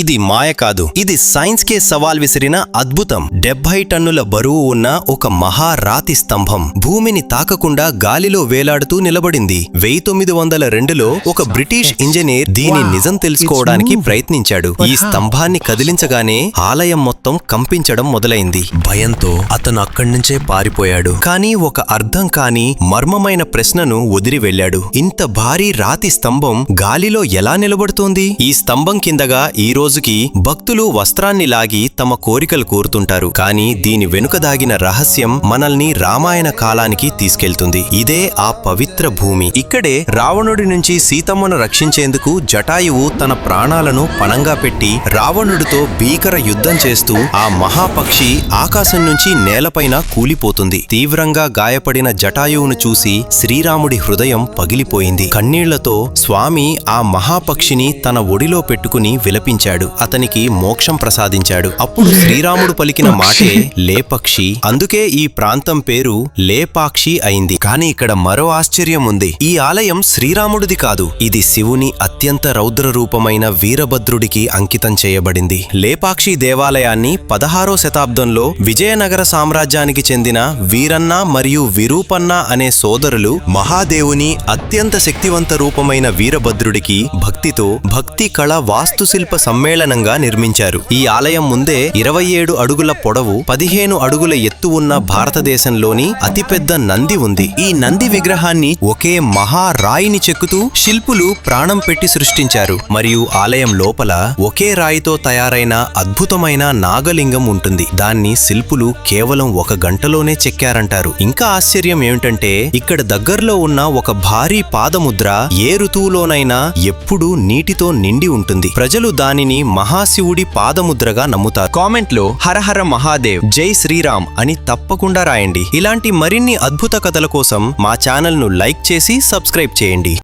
ఇది మాయ కాదు, ఇది సైన్స్ కే సవాల్ విసిరిన అద్భుతం. 70 టన్నుల బరువు ఉన్న ఒక మహారాతి స్తంభం భూమిని తాకకుండా గాలిలో వేలాడుతూ నిలబడింది. 1902లో ఒక బ్రిటిష్ ఇంజనీర్ దీని నిజం తెలుసుకోవడానికి ప్రయత్నించాడు. ఈ స్తంభాన్ని కదిలించగానే ఆలయం మొత్తం కంపించడం మొదలైంది. భయంతో అతను అక్కడ్నుంచే పారిపోయాడు. కానీ ఒక అర్థం కాని మర్మమైన ప్రశ్నను వదిలి వెళ్ళాడు. ఇంత భారీ రాతి స్తంభం గాలిలో ఎలా నిలబడుతోంది? ఈ స్తంభం కిందగా ఈ రోజుకి భక్తులు వస్త్రాన్ని లాగి తమ కోరికలు కోరుతుంటారు. కానీ దీని వెనుక దాగిన రహస్యం మనల్ని రామాయణ కాలానికి తీసుకెళ్తుంది. ఇదే ఆ పవిత్ర భూమి. ఇక్కడే రావణుడి నుంచి సీతమ్మను రక్షించేందుకు జటాయువు తన ప్రాణాలను పణంగా పెట్టి రావణుడితో భీకర యుద్ధం చేస్తూ ఆ మహాపక్షి ఆకాశం నుంచి నేలపైన కూలిపోతుంది. తీవ్రంగా గాయపడిన జటాయువును చూసి శ్రీరాముడి హృదయం పగిలిపోయింది. కన్నీళ్లతో స్వామి ఆ మహాపక్షిని తన ఒడిలో పెట్టుకుని విలపించాడు. అతనికి మోక్షం ప్రసాదించాడు. అప్పుడు శ్రీరాముడు పలికిన మాటే లేపక్షి. అందుకే ఈ ప్రాంతం పేరు లేపాక్షి అయింది. కాని ఇక్కడ మరో ఆశ్చర్యం ఉంది. ఈ ఆలయం శ్రీరాముడిది కాదు. ఇది శివుని అత్యంత రౌద్ర రూపమైన వీరభద్రుడికి అంకితం చేయబడింది. లేపాక్షి దేవాలయాన్ని 16వ శతాబ్దంలో విజయనగర సామ్రాజ్యానికి చెందిన వీరన్న మరియు విరూపన్న అనే సోదరులు మహాదేవుని అత్యంత శక్తివంత రూపమైన వీరభద్రుడికి భక్తితో భక్తి కళ వాస్తుశిల్ప సమ్మేళనంగా నిర్మించారు. ఈ ఆలయం ముందే 27 అడుగుల పొడవు 15 అడుగుల ఎత్తు ఉన్న భారతదేశంలోని అతిపెద్ద నంది ఉంది. ఈ నంది విగ్రహాన్ని ఒకే మహారాయిని చెక్కుతూ శిల్పులు ప్రాణం పెట్టి సృష్టించారు. మరియు ఆలయం లోపల ఒకే రాయితో తయారైన అద్భుతమైన నాగలింగం ఉంటుంది. దాన్ని శిల్పులు కేవలం 1 గంటలోనే చెక్కారంటారు. ఇంకా ఆశ్చర్యం ఏమిటంటే ఇక్కడ దగ్గరలో ఉన్న ఒక భారీ పాదముద్ర ఏ ఋతువులోనైనా ఎప్పుడూ నీటితో నిండి ఉంటుంది. ప్రజలు దానిని మహాశివుడి పాదముద్రగా నమ్ముతారు. కామెంట్ లో హరహర మహాదేవ్, జై శ్రీరామ్ అని తప్పకుండా రాయండి. ఇలాంటి మరిన్ని అద్భుత కథల కోసం మా ఛానల్ ను లైక్ చేసి సబ్స్క్రైబ్ చేయండి.